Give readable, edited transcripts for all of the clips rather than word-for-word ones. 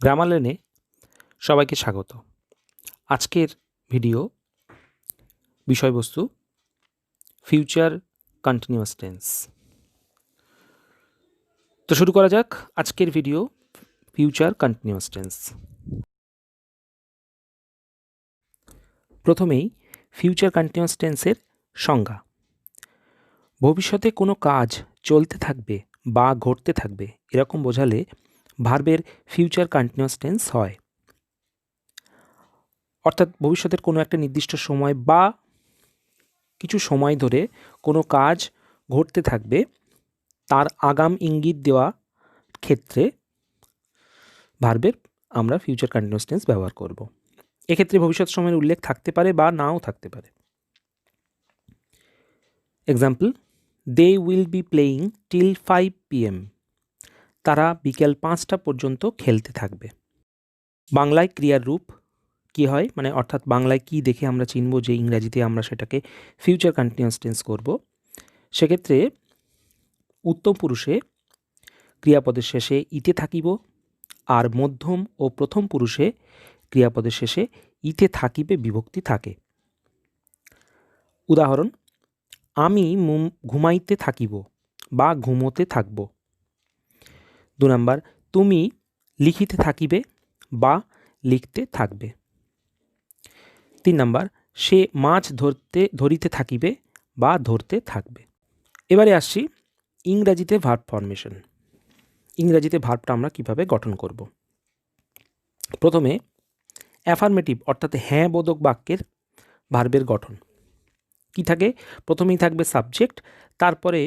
Grammar লেনে সবাইকে স্বাগত। আজকের ভিডিও বিষয়বস্তু ফিউচার কন্টিনিউয়াস টেন্স। তো শুরু করা যাক আজকের ভিডিও ফিউচার কন্টিনিউয়াস টেন্স। প্রথমেই ফিউচার কন্টিনিউয়াস টেন্সের সংজ্ঞা। ভবিষ্যতে কোনো কাজ চলতে থাকবে বা ঘটতে থাকবে এরকম বোঝালে ভার্বের ফিউচার কন্টিনিউয়াস টেন্স হয়। অর্থাৎ ভবিষ্যতের কোনো একটা নির্দিষ্ট সময় বা কিছু সময় ধরে কোনো কাজ ঘটতে থাকবে, তার আগাম ইঙ্গিত দেওয়া ক্ষেত্রে ভার্বের আমরা ফিউচার কন্টিনিউয়াস টেন্স ব্যবহার করব। এক্ষেত্রে ভবিষ্যৎ সময়ের উল্লেখ থাকতে পারে বা নাও থাকতে পারে। Example, they will be playing till 5 PM। তারা বিকেল 5টা পর্যন্ত খেলতে থাকবে। বাংলায় ক্রিয়ার রূপ কি হয়, মানে অর্থাৎ বাংলায় কি দেখে আমরা চিনব যে ইংরাজিতে আমরা সেটাকে ফিউচার কন্টিনিউয়াস টেন্স করব। সেক্ষেত্রে উত্তম পুরুষে ক্রিয়াপদের শেষে ইতে থাকিব, আর মধ্যম ও প্রথম পুরুষে ক্রিয়াপদের শেষে ইতে থাকিবে বিভক্তি থাকে। উদাহরণ, আমি ঘুমাইতে থাকিব বা ঘুমোতে থাকব। 2 নাম্বার, তুমি লিখিতে থাকিবে বা লিখতে থাকবে। 3 নাম্বার, সে মাছ ধরিতে থাকিবে বা ধরতে থাকবে। এবারে আসছি ইংরাজিতে ভার্ব ফর্মেশন। ইংরাজিতে ভার্বটা আমরা কিভাবে গঠন করব। প্রথমে অ্যাফার্মেটিভ অর্থাৎ হ্যাঁ বোধক বাক্যের ভার্বের গঠন কি থাকে। প্রথমেই থাকবে সাবজেক্ট, তারপরে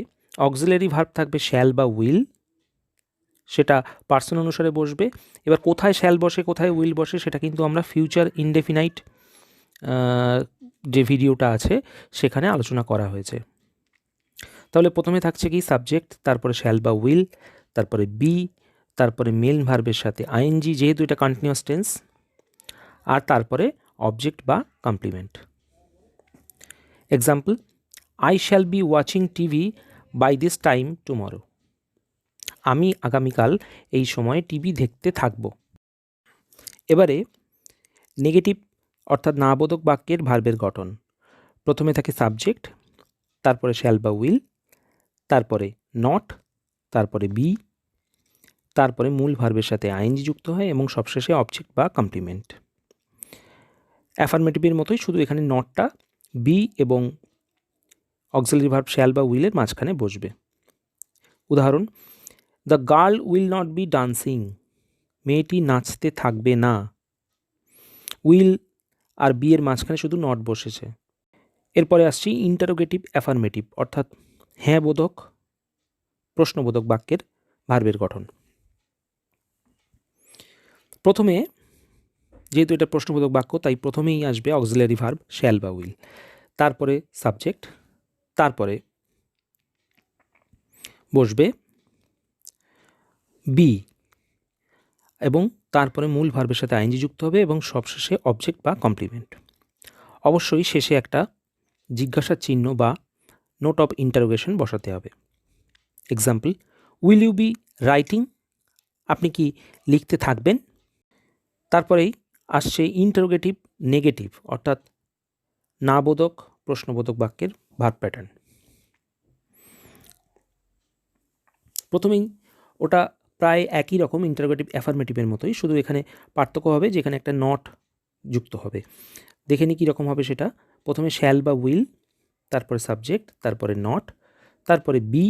অক্সিলারি ভার্ব থাকবে শ্যাল বা উইল, সেটা পার্সন অনুসারে বসবে। এবার কোথায় শ্যাল বসে কোথায় উইল বসে সেটা কিন্তু আমরা ফিউচার ইনডেফিনাইট যে ভিডিওটা আছে সেখানে আলোচনা করা হয়েছে। তাহলে প্রথমে থাকছে কি সাবজেক্ট, তারপরে শ্যাল বা উইল, তারপরে বি, তারপরে মেন ভার্বের সাথে আইএনজি যেহেতু এটা কন্টিনিউয়াস টেন্স, আর তারপরে অবজেক্ট বা complement. Example, I shall be watching TV by this time tomorrow. আমি আগামীকাল এই সময়ে টিভি দেখতে থাকব। এবারে নেগেটিভ অর্থাৎ নাবোধক বাক্যের ভার্বের গঠন। প্রথমে থাকে সাবজেক্ট, তারপরে শ্যাল বা উইল, তারপরে নট, তারপরে বি, তারপরে মূল ভার্বের সাথে আইএনজি যুক্ত হয় এবং সবশেষে অবজেক্ট বা কমপ্লিমেন্ট। অ্যাফার্মেটিভের মতোই, শুধু এখানে নটটা বি এবং অক্সিলারি ভার্ব শ্যাল বা উইলের মাঝখানে বসবে। উদাহরণ, the girl will not be dancing. মেয়েটি নাচতে থাকবে না। উইল আর বি এর মাঝখানে শুধু নট বসেছে। এরপরে আসছি ইন্টারোগেটিভ অ্যাফার্মেটিভ অর্থাৎ হ্যাঁ বোধক প্রশ্নবোধক বাক্যের ভার্বের গঠন। প্রথমে যেহেতু এটা প্রশ্নবোধক বাক্য তাই প্রথমেই আসবে অক্সিলারি ভার্ব শ্যাল বা উইল, তারপরে সাবজেক্ট, তারপরে বসবে বি এবং তারপরে মূল ভার্বের সাথে আইএনজি যুক্ত হবে এবং সবশেষে অবজেক্ট বা কমপ্লিমেন্ট। অবশ্যই শেষে একটা জিজ্ঞাসার চিহ্ন বা নোট অফ ইন্টারোগেশন বসাতে হবে। Example, will you be writing. আপনি কি লিখতে থাকবেন। তারপরেই আসছে ইন্টারোগেটিভ নেগেটিভ অর্থাৎ নাবোধক প্রশ্নবোধক বাক্যের ভার্ব প্যাটার্ন। প্রথমেই ওটা প্রায় একই রকম ইন্টারোগেটিভ অ্যাফার্মেটিভের মতোই, শুধু এখানে পার্থক্য হবে যে এখানে একটা নট যুক্ত হবে। দেখে নিই কীরকম হবে সেটা। প্রথমে শ্যাল বা উইল, তারপরে সাবজেক্ট, তারপরে নট, তারপরে বি,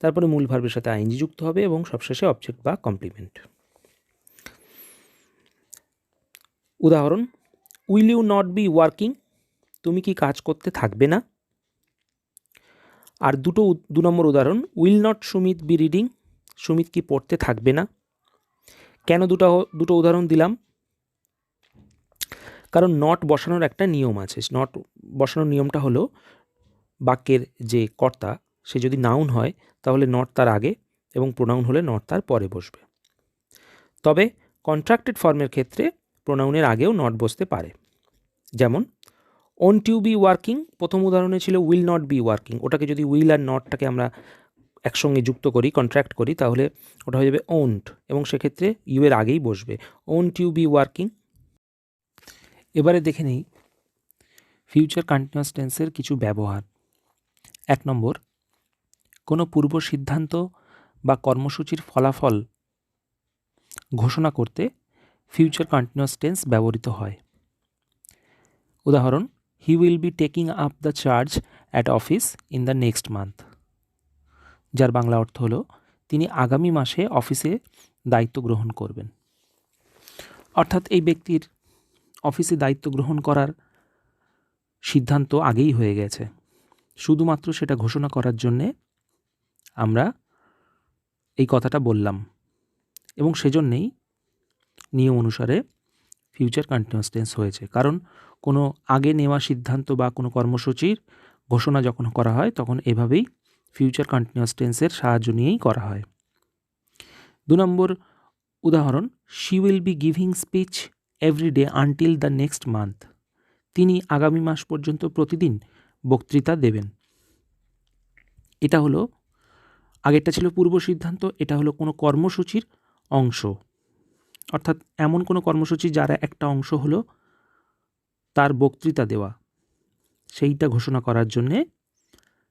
তারপরে মূল ভার্বের সাথে আইএনজি যুক্ত হবে এবং সবশেষে অবজেক্ট বা কমপ্লিমেন্ট। উদাহরণ, will you not be working. তুমি কি কাজ করতে থাকবে না। আর 2 নম্বর উদাহরণ, will not Sumit be reading. Sumit কি পড়তে থাকবে না। কেন দুটো উদাহরণ দিলাম, কারণ নট বসানোর একটা নিয়ম আছে। নট বসানোর নিয়মটা হলো বাক্যের যে কর্তা সে যদি নাউন হয় তাহলে নট তার আগে এবং প্রোনাউন হলে নট তার পরে বসবে। তবে কন্ট্রাক্টেড ফর্মের ক্ষেত্রে প্রোনাউনের আগেও নট বসতে পারে। যেমন ওন্ট ইউ বি ওয়ার্কিং, প্রথম উদাহরণে ছিল উইল নট বি ওয়ার্কিং, ওটাকে যদি উইল আর নটটাকে আমরা একসঙ্গে যুক্ত করি, কন্ট্রাক্ট করি, তাহলে ওটা হয়ে যাবে ওন্ট, এবং সেক্ষেত্রে ইউ এর আগেই বসবে। Won't you be working. এবারে দেখে নিই ফিউচার কন্টিনিউয়াস টেন্সের কিছু ব্যবহার। 1 নম্বর, কোনো পূর্ব সিদ্ধান্ত বা কর্মসূচির ফলাফল ঘোষণা করতে ফিউচার কন্টিনিউয়াস টেন্স ব্যবহৃত হয়। উদাহরণ, he will be taking up the charge at office in the next month, যার বাংলা অর্থ হলো তিনি আগামী মাসে অফিসে দায়িত্ব গ্রহণ করবেন। অর্থাৎ এই ব্যক্তির অফিসে দায়িত্ব গ্রহণ করার সিদ্ধান্ত আগেই হয়ে গেছে, শুধুমাত্র সেটা ঘোষণা করার জন্যে আমরা এই কথাটা বললাম, এবং সেজন্যেই নিয়ম অনুসারে ফিউচার কন্টিনিউয়াস টেন্স হয়েছে। কারণ কোনো আগে নেওয়া সিদ্ধান্ত বা কোনো কর্মসূচির ঘোষণা যখন করা হয় তখন এভাবেই ফিউচার কন্টিনিউয়াস টেন্সের সাহায্য নিয়েই করা হয়। 2 নম্বর উদাহরণ, she will be giving speech every day until the next month, তিনি আগামী মাস পর্যন্ত প্রতিদিন বক্তৃতা দেবেন। এটা হলো, আগেরটা ছিল পূর্ব সিদ্ধান্ত, এটা হলো কোনো কর্মসূচির অংশ, অর্থাৎ এমন কোনো কর্মসূচি যার একটা অংশ হলো তার বক্তৃতা দেওয়া, সেইটা ঘোষণা করার জন্যে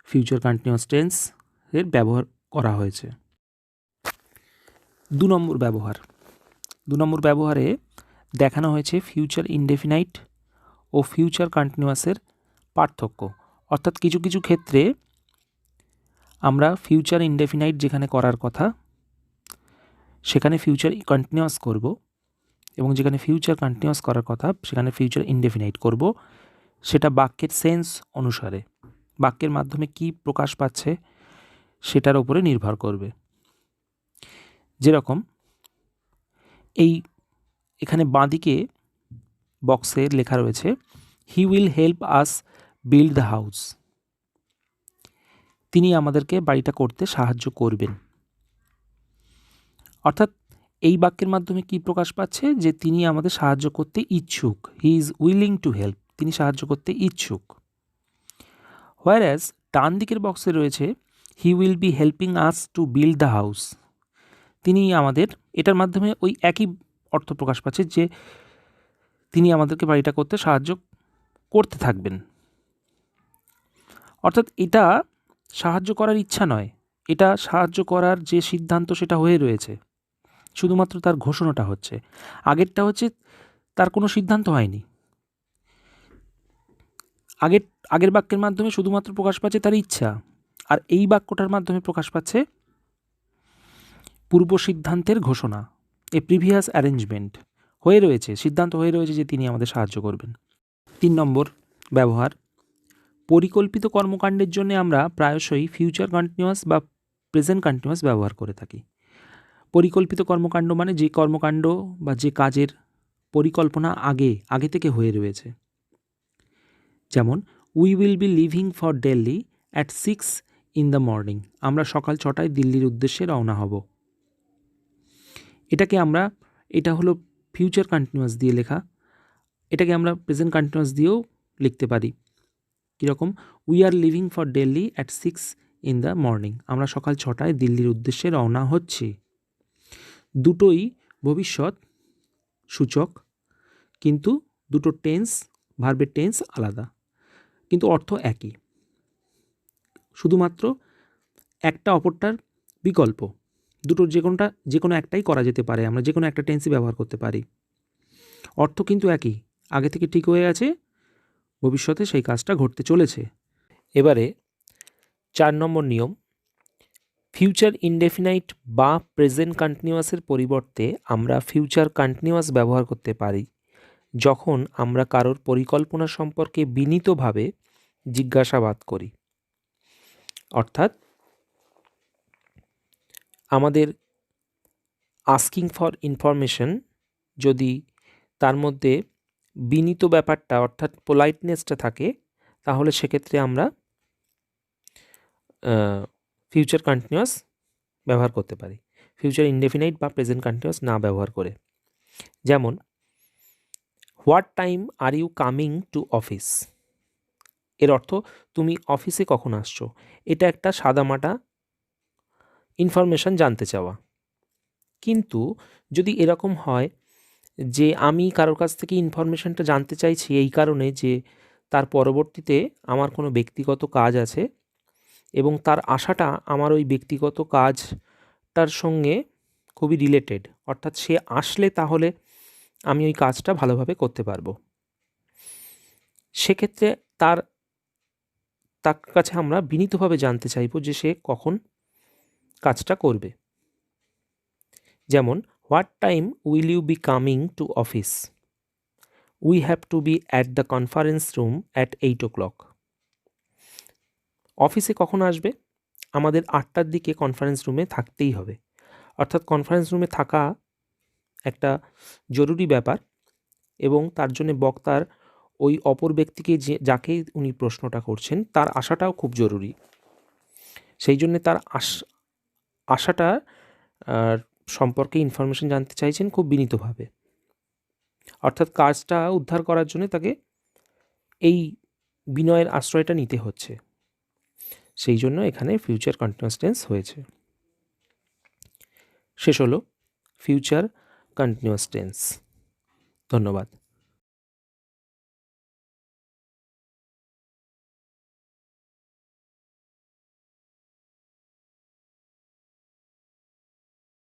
ফিউচার কন্টিনিউয়াস টেন্স এর ব্যবহার করা হয়েছে। 2 নম্বর ব্যবহার। 2 নম্বর ব্যবহারে দেখানো হয়েছে ফিউচার ইনডেফিনাইট ও ফিউচার কন্টিনিউয়াসের পার্থক্য। অর্থাৎ কিছু কিছু ক্ষেত্রে আমরা ফিউচার ইনডেফিনাইট যেখানে করার কথা সেখানে ফিউচার কন্টিনিউয়াস করব, এবং যেখানে ফিউচার কন্টিনিউয়াস করার কথা সেখানে ফিউচার ইনডেফিনাইট করব। সেটা বাক্যের সেন্স অনুসারে, বাক্যের মাধ্যমে কি প্রকাশ পাচ্ছে সেটার উপরে নির্ভর করবে। যেরকম এখানে বাঁদিকে বক্সে লেখা রয়েছে he will help us build the house, তিনি আমাদেরকে বাড়িটা করতে সাহায্য করবেন। অর্থাৎ এই বাক্যের মাধ্যমে কি প্রকাশ পাচ্ছে যে তিনি আমাদের সাহায্য করতে ইচ্ছুক, he is willing to help, তিনি সাহায্য করতে ইচ্ছুক। হোয়ারএজ ডান দিকের বক্সে রয়েছে he will be helping us to build the house, তিনি আমাদের, এটার মাধ্যমে ওই একই অর্থ প্রকাশ পাচ্ছে যে তিনি আমাদেরকে বাড়িটা করতে সাহায্য করতে থাকবেন। অর্থাৎ এটা সাহায্য করার ইচ্ছা নয়, এটা সাহায্য করার যে সিদ্ধান্ত সেটা হয়ে রয়েছে, শুধুমাত্র তার ঘোষণাটা হচ্ছে। আগেরটা হচ্ছে তার কোনো সিদ্ধান্ত হয়নি, আগের বাক্যের মাধ্যমে শুধুমাত্র প্রকাশ পাচ্ছে তার ইচ্ছা, আর এই বাক্যটার মাধ্যমে প্রকাশ পাচ্ছে পূর্ব সিদ্ধান্তের ঘোষণা, এ প্রিভিয়াস অ্যারেঞ্জমেন্ট হয়ে রয়েছে, সিদ্ধান্ত হয়ে রয়েছে যে তিনি আমাদের সাহায্য করবেন। 3 নম্বর ব্যবহার, পরিকল্পিত কর্মকাণ্ডের জন্য আমরা প্রায়শই ফিউচার কন্টিনিউয়াস বা প্রেজেন্ট কন্টিনিউয়াস ব্যবহার করে থাকি। পরিকল্পিত কর্মকাণ্ড মানে যে কর্মকাণ্ড বা যে কাজের পরিকল্পনা আগে থেকে হয়ে রয়েছে। যেমন we will be living for Delhi at 6 in the morning, আমরা সকাল 6টায় দিল্লির উদ্দেশ্যে রওনা হব। এটা হলো ফিউচার কন্টিনিউয়াস দিয়ে লেখা, এটাকে আমরা প্রেজেন্ট কন্টিনিউয়াস দিয়েও লিখতে পারি। কীরকম, we are living for Delhi at 6 in the morning, আমরা সকাল 6টায় দিল্লির উদ্দেশ্যে রওনা হচ্ছি। দুটোই ভবিষ্যৎ সূচক, কিন্তু দুটো টেন্স, ভার্বের টেন্স আলাদা, কিন্তু অর্থ একই, শুধুমাত্র একটা অপরটার বিকল্প। দুটোর যে কোনো একটাই করা যেতে পারে, আমরা যে কোনো একটা টেন্সই ব্যবহার করতে পারি, অর্থ কিন্তু একই, আগে থেকে ঠিক হয়ে আছে, ভবিষ্যতে সেই কাজটা ঘটতে চলেছে। এবারে 4 নম্বর নিয়ম, ফিউচার ইনডেফিনাইট বা প্রেজেন্ট কন্টিনিউয়াসের পরিবর্তে আমরা ফিউচার কন্টিনিউয়াস ব্যবহার করতে পারি যখন আমরা কারোর পরিকল্পনা সম্পর্কে বিনীতভাবে জিজ্ঞাসাবাদ করি। অর্থাৎ আমাদের আস্কিং ফর ইনফরমেশন যদি তার মধ্যে বিনীত ব্যাপারটা অর্থাৎ পোলাইটনেসটা থাকে, তাহলে সেক্ষেত্রে আমরা ফিউচার কন্টিনিউয়াস ব্যবহার করতে পারি, ফিউচার ইনডেফিনাইট বা প্রেজেন্ট কন্টিনিউয়াস না ব্যবহার করে। যেমন what time are you coming to office, এর অর্থ তুমি অফিসে কখন আসছো। এটা একটা সাদামাটা ইনফরমেশান জানতে চাওয়া। কিন্তু যদি এরকম হয় যে আমি কারোর কাছ থেকে ইনফরমেশানটা জানতে চাইছি এই কারণে যে তার পরবর্তীতে আমার কোনো ব্যক্তিগত কাজ আছে এবং তার আশাটা আমার ওই ব্যক্তিগত কাজটার সঙ্গে খুবই রিলেটেড, অর্থাৎ সে আসলে তাহলে আমি ওই কাজটা ভালোভাবে করতে পারবো, সেক্ষেত্রে তার কাছে আমরা বিনীতভাবে জানতে চাইব যে সে কখন কাজটা করবে। যেমন, what time will you be coming to office? We have to be at the conference room at 8 o'clock। অফিসে কখন আসবে? আমাদের 8টার দিকে কনফারেন্স রুমে থাকতেই হবে। অর্থাৎ কনফারেন্স রুমে থাকা একটা জরুরি ব্যাপার এবং তার জন্যে বক্তার ওই অপর ব্যক্তিকে যাকে উনি প্রশ্নটা করছেন তার আশাটাও খুব জরুরি। সেই জন্যে তার আশাটা সম্পর্কে ইনফরমেশন জানতে চাইছেন খুব বিনীতভাবে, অর্থাৎ কাজটা উদ্ধার করার জন্য তাকে এই বিনয়ের আশ্রয়টা নিতে হচ্ছে, সেই জন্য এখানে ফিউচার কন্টিনিউয়াস টেন্স হয়েছে। শেষ হলো ফিউচার কন্টিনিউয়াস টেন্স। ধন্যবাদ।